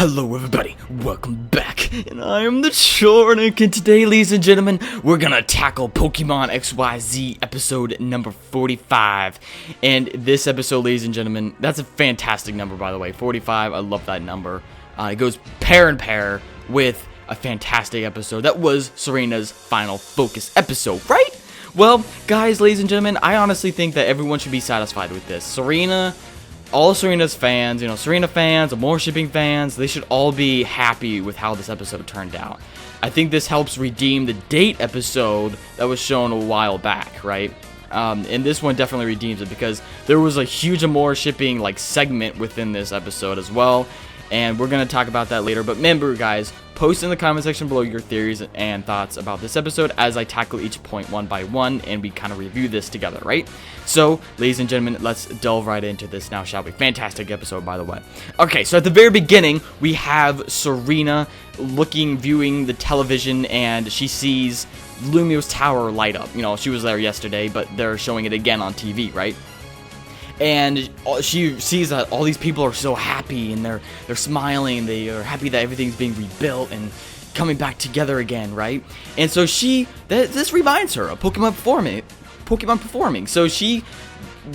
Hello everybody, welcome back, and I am the Chornik, and today, ladies and gentlemen, we're gonna tackle Pokemon XY&Z episode number 45, and this episode, ladies and gentlemen, that's a fantastic number, by the way, 45, I love that number. It goes pair in pair with a fantastic episode. That was Serena's final focus episode, right? Well, guys, ladies and gentlemen, I honestly think that everyone should be satisfied with this. All Serena's fans, Serena fans, more shipping fans, they should all be happy with how this episode turned out. I think this helps redeem the date episode that was shown a while back, right? And this one definitely redeems it because there was a huge more shipping segment within this episode as well. And we're going to talk about that later. But remember, guys, post in the comment section below your theories and thoughts about this episode as I tackle each point one by one and we kind of review this together, right? So, ladies and gentlemen, let's delve right into this now, shall we? Fantastic episode, by the way. Okay, so at the very beginning, we have Serena viewing the television, and she sees Lumio's tower light up. She was there yesterday, but they're showing it again on TV, right? And she sees that all these people are so happy, and they're smiling, they are happy that everything's being rebuilt and coming back together again, right? And so this reminds her of Pokemon performing. So she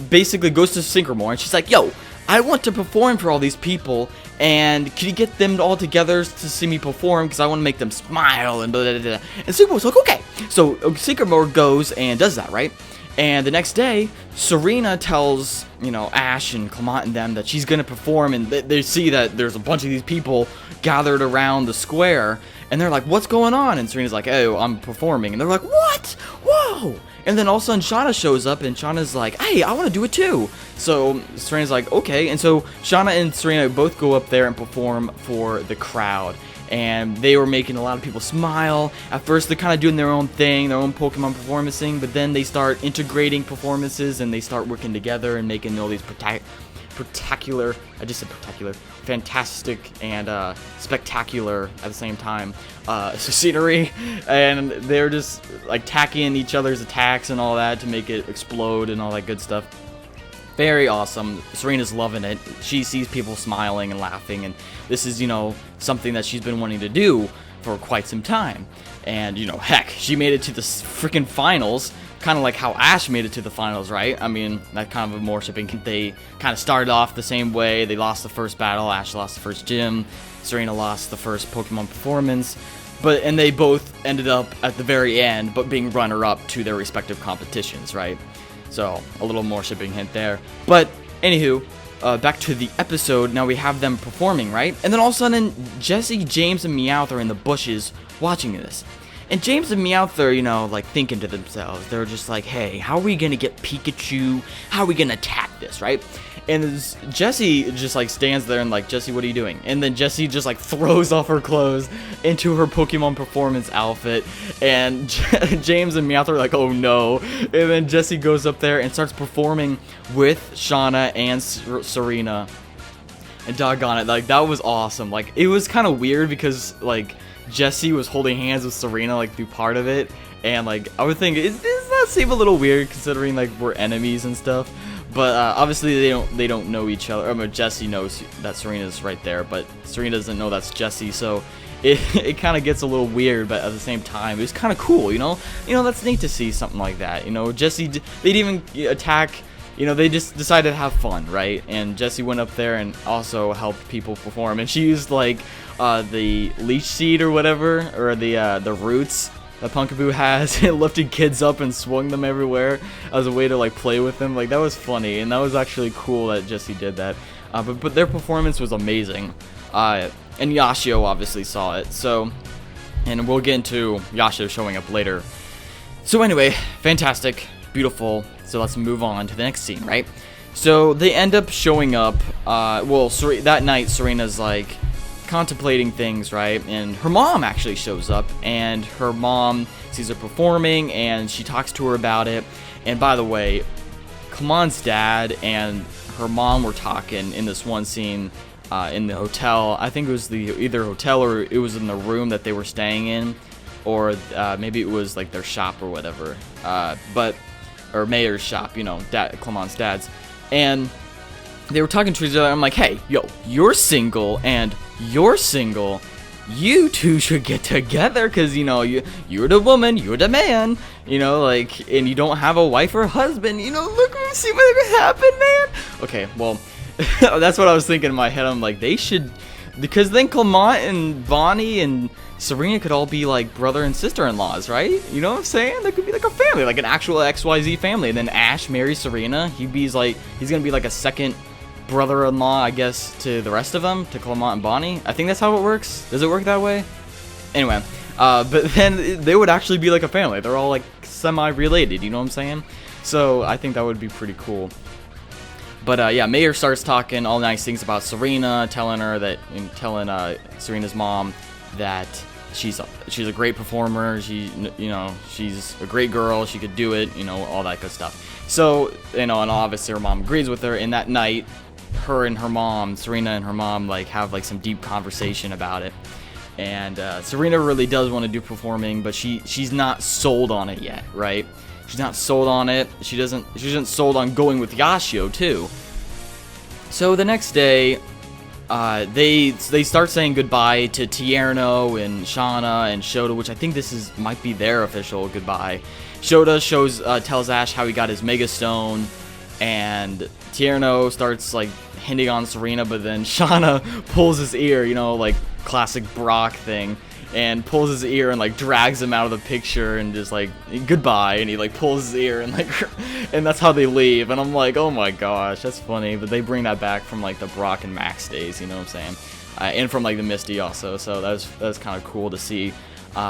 basically goes to Sycamore, and she's like, yo, I want to perform for all these people, and can you get them all together to see me perform, because I want to make them smile, and blah, blah, blah. And Sycamore's like, okay. So Sycamore goes and does that, right? And the next day, Serena tells, Ash and Clement and them that she's going to perform, and they see that there's a bunch of these people gathered around the square, and they're like, what's going on? And Serena's like, oh, I'm performing. And they're like, what? Whoa! And then all of a sudden, Shauna shows up, and Shauna's like, hey, I want to do it too. So Serena's like, okay. And so Shauna and Serena both go up there and perform for the crowd. And they were making a lot of people smile. At first, they're kind of doing their own thing, their own Pokemon performing, but then they start integrating performances, and they start working together and making all these fantastic and spectacular at the same time scenery, and they're just tacking each other's attacks and all that to make it explode and all that good stuff. Very awesome. Serena's loving it. She sees people smiling and laughing, and this is, something that she's been wanting to do for quite some time. And, heck, she made it to the freaking finals, kind of like how Ash made it to the finals, right? I mean, that kind of a more shipping. They kind of started off the same way. They lost the first battle. Ash lost the first gym. Serena lost the first Pokemon performance. And they both ended up at the very end, but being runner-up to their respective competitions, right? So, a little more shipping hint there. But, anywho, back to the episode. Now we have them performing, right? And then all of a sudden, Jessie, James, and Meowth are in the bushes watching this. And James and Meowth are, thinking to themselves. They're just like, hey, how are we going to get Pikachu? How are we going to attack this, right? And Jessie just, stands there and, Jessie, what are you doing? And then Jessie just, throws off her clothes into her Pokemon performance outfit. And James and Meowth are like, oh, no. And then Jessie goes up there and starts performing with Shauna and Serena. And doggone it, that was awesome. It was kind of weird because, Jessie was holding hands with Serena, through part of it. And, I would think, does that seem a little weird considering, we're enemies and stuff? But obviously they don't know each other. I mean, Jessie knows that Serena's right there, but Serena doesn't know that's Jessie, so it kind of gets a little weird, but at the same time, it was kind of cool, that's neat to see something like that, Jessie, they didn't even attack, they just decided to have fun, right? And Jessie went up there and also helped people perform, and she used, the leech seed or whatever, or the roots that Punkaboo has. It lifted kids up and swung them everywhere as a way to play with them. That was funny, and that was actually cool that Jessie did that. But their performance was amazing. And Yashio obviously saw it. So, and we'll get into Yashio showing up later. So anyway, fantastic, beautiful. So let's move on to the next scene, right? So they end up showing up. That night Serena's contemplating things, right? And her mom actually shows up, and her mom sees her performing, and she talks to her about it. And by the way, Clement's dad and her mom were talking in this one scene in the hotel. I think it was either hotel or it was in the room that they were staying in, or maybe it was their shop or whatever. Or Mayor's shop, Clement's dad's. And they were talking to each other. I'm like, hey, yo, you're single and you're single. You two should get together, because, you know, you're the woman, you're the man, you know, like, and you don't have a wife or husband, you know, look, see what happened, man. Okay, well, that's what I was thinking in my head. I'm like, they should, because then Clement and Bonnie and Serena could all be like brother and sister-in-laws, right? You know what I'm saying? That could be like a family, like an actual XYZ family. And then Ash marries Serena. He's gonna be like a second brother-in-law, I guess, to the rest of them, to Clement and Bonnie. I think that's how it works. Does it work that way? Anyway, but then they would actually be like a family. They're all like semi-related, you know what I'm saying? So I think that would be pretty cool. But yeah, Mayor starts talking all nice things about Serena, telling Serena's mom that she's a great performer. She's a great girl. She could do it. You know, all that good stuff. So, you know, and obviously her mom agrees with her. And that night, Serena and her mom, like, have like some deep conversation about it. And Serena really does want to do performing, but she's not sold on it yet, right? She's not sold on it. She isn't sold on going with Yashio too. So the next day, they start saying goodbye to Tierno and Shauna and Shota, which I think might be their official goodbye. Shota tells Ash how he got his Mega Stone, and Tierno starts like hinting on Serena, but then Shauna pulls his ear, you know, like classic Brock thing, and pulls his ear and like drags him out of the picture and just like goodbye, and he like pulls his ear and like and that's how they leave. And I'm like, oh my gosh, that's funny. But they bring that back from like the Brock and Max days, you know what I'm saying, and from like the Misty also. So that was kind of cool to see.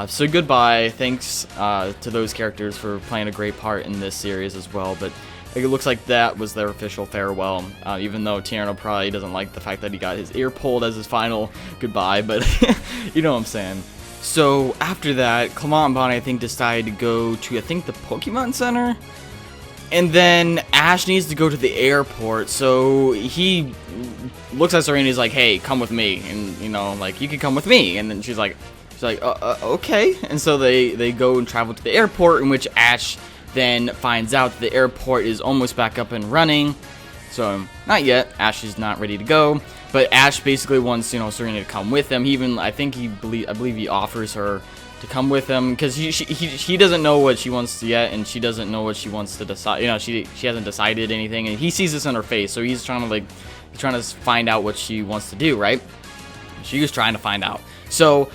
So goodbye, thanks to those characters for playing a great part in this series as well. But it looks like that was their official farewell, even though Tierno probably doesn't like the fact that he got his ear pulled as his final goodbye, but you know what I'm saying. So after that, Clement and Bonnie, I think, decided to go to, I think, the Pokemon Center. And then Ash needs to go to the airport, so he looks at Serena and he's like, hey, come with me. And, you know, like, you can come with me. And then she's like, okay. And so they go and travel to the airport, in which Ash then finds out that the airport is almost back up and running. So, not yet. Ash is not ready to go. But Ash basically wants, you know, Serena to come with him. I believe he offers her to come with him, because he doesn't know what she wants yet, and she doesn't know what she wants to decide. You know, she hasn't decided anything, and he sees this in her face. So he's trying to find out what she wants to do, right? She was trying to find out. So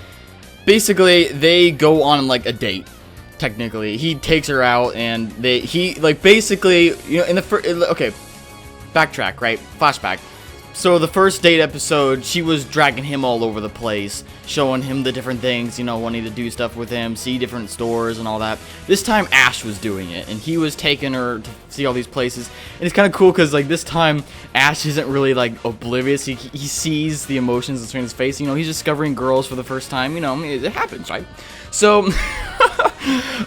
basically, they go on like a date. Technically, he takes her out, and basically, you know, okay, backtrack, right? Flashback. So the first date episode, she was dragging him all over the place, showing him the different things, you know, wanting to do stuff with him, see different stores and all that. This time, Ash was doing it, and he was taking her to see all these places. And it's kind of cool because, like, this time, Ash isn't really, like, oblivious. He sees the emotions in Serena's face. You know, he's discovering girls for the first time. You know, it happens, right? So,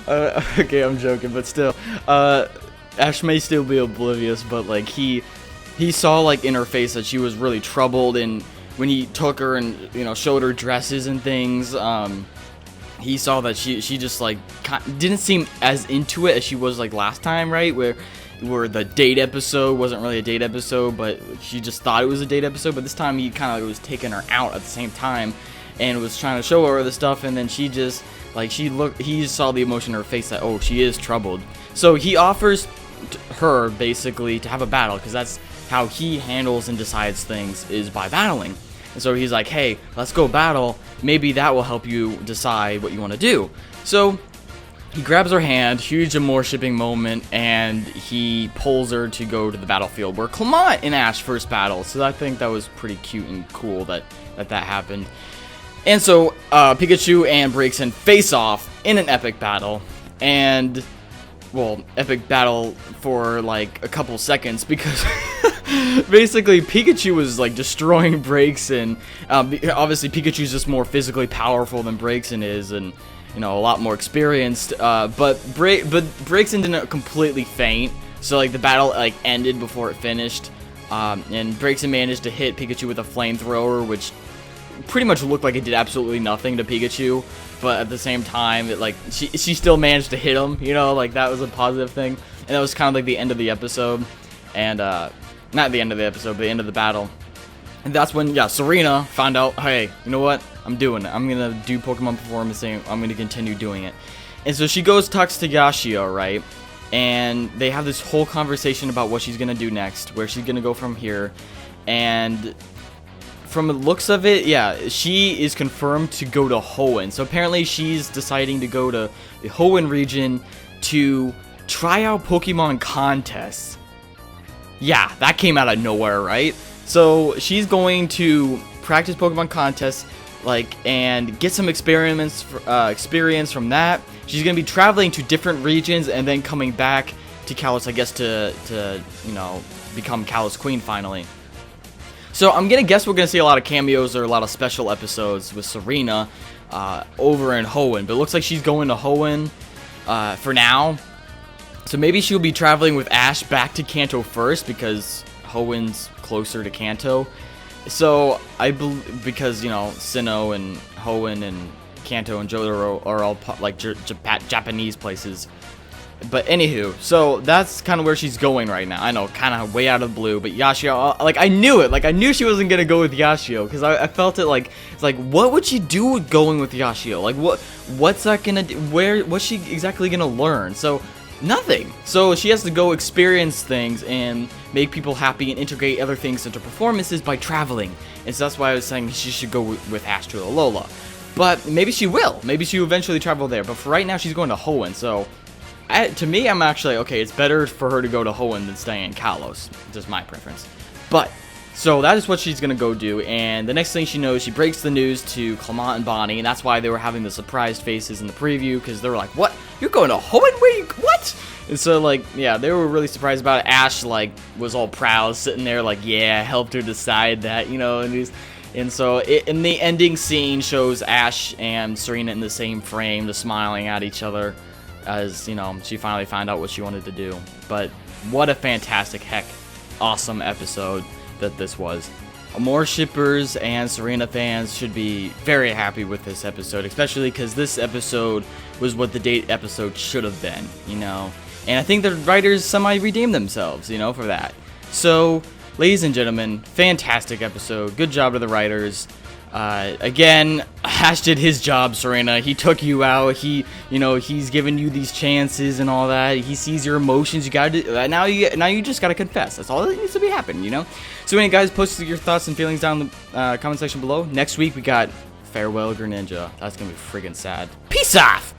okay, I'm joking, but still, Ash may still be oblivious, but, like, he saw, like, in her face that she was really troubled, and when he took her and, you know, showed her dresses and things, he saw that she just, like, didn't seem as into it as she was, like, last time, right? Where the date episode wasn't really a date episode, but she just thought it was a date episode. But this time he kind of was taking her out at the same time and was trying to show her the stuff, and then she just, like, he saw the emotion in her face that, oh, she is troubled. So he offers her, basically, to have a battle, because that's how he handles and decides things, is by battling. And so he's like, hey, let's go battle. Maybe that will help you decide what you want to do. So he grabs her hand, huge shipping moment, and he pulls her to go to the battlefield where Clement and Ash first battle. So I think that was pretty cute and cool that happened. And so Pikachu and Braixen face off in an epic battle. And, well, epic battle for like a couple seconds, because basically Pikachu was like destroying Braixen. Obviously Pikachu's just more physically powerful than Braixen is, and, you know, a lot more experienced. But Braixen didn't completely faint, so like the battle like ended before it finished. And Braixen managed to hit Pikachu with a flamethrower, which pretty much looked like it did absolutely nothing to Pikachu, but at the same time, it, like, she still managed to hit him, you know, like, that was a positive thing. And that was kind of like the end of the episode. And not the end of the episode, but the end of the battle. And that's when, yeah, Serena found out, hey, you know what? I'm doing it. I'm going to do Pokemon Performance, and I'm going to continue doing it. And so she goes, talks to Yashio, right? And they have this whole conversation about what she's going to do next, where she's going to go from here. And from the looks of it, yeah, she is confirmed to go to Hoenn. So apparently she's deciding to go to the Hoenn region to try out Pokemon contests. Yeah, that came out of nowhere, right? So she's going to practice Pokemon contests, like, and get some experience from that. She's gonna be traveling to different regions and then coming back to Kalos, I guess, to you know, become Kalos Queen finally. So I'm gonna guess we're gonna see a lot of cameos or a lot of special episodes with Serena over in Hoenn. But it looks like she's going to Hoenn for now. So maybe she'll be traveling with Ash back to Kanto first, because Hoenn's closer to Kanto. So I believe, because, you know, Sinnoh and Hoenn and Kanto and Jotaro are all like Japanese places. But anywho, so that's kind of where she's going right now. I know, kind of way out of the blue, but Yashio, like, I knew it. Like, I knew she wasn't gonna go with Yashio, because I felt it, like, it's like, what would she do with going with Yashio? Like, what's that gonna do? What's she exactly gonna learn? So nothing. So she has to go experience things and make people happy and integrate other things into performances by traveling. And so that's why I was saying she should go with Ash to Alola. But maybe she will. Maybe she will eventually travel there. But for right now, she's going to Hoenn. So to me, I'm actually, okay, it's better for her to go to Hoenn than stay in Kalos. Just my preference. But so that is what she's going to go do. And the next thing she knows, she breaks the news to Clement and Bonnie. And that's why they were having the surprised faces in the preview. Because they were like, what? You're going to Hoenn? Wait, what? And so, like, yeah, they were really surprised about it. Ash, like, was all proud, sitting there like, yeah, helped her decide that, you know. And so in the ending scene shows Ash and Serena in the same frame, just smiling at each other as, you know, she finally found out what she wanted to do. But what a fantastic, heck, awesome episode that this was. More shippers and Serena fans should be very happy with this episode, especially because this episode was what the date episode should have been, you know. And I think the writers semi-redeemed themselves, you know, for that. So, ladies and gentlemen, fantastic episode. Good job to the writers. Again, Ash did his job, Serena. He took you out. He's giving you these chances and all that. He sees your emotions. You gotta now you just gotta confess. That's all that needs to be happening, you know. So, anyway, guys, post your thoughts and feelings down in the comment section below. Next week we got Farewell Greninja. That's gonna be friggin' sad. Peace off.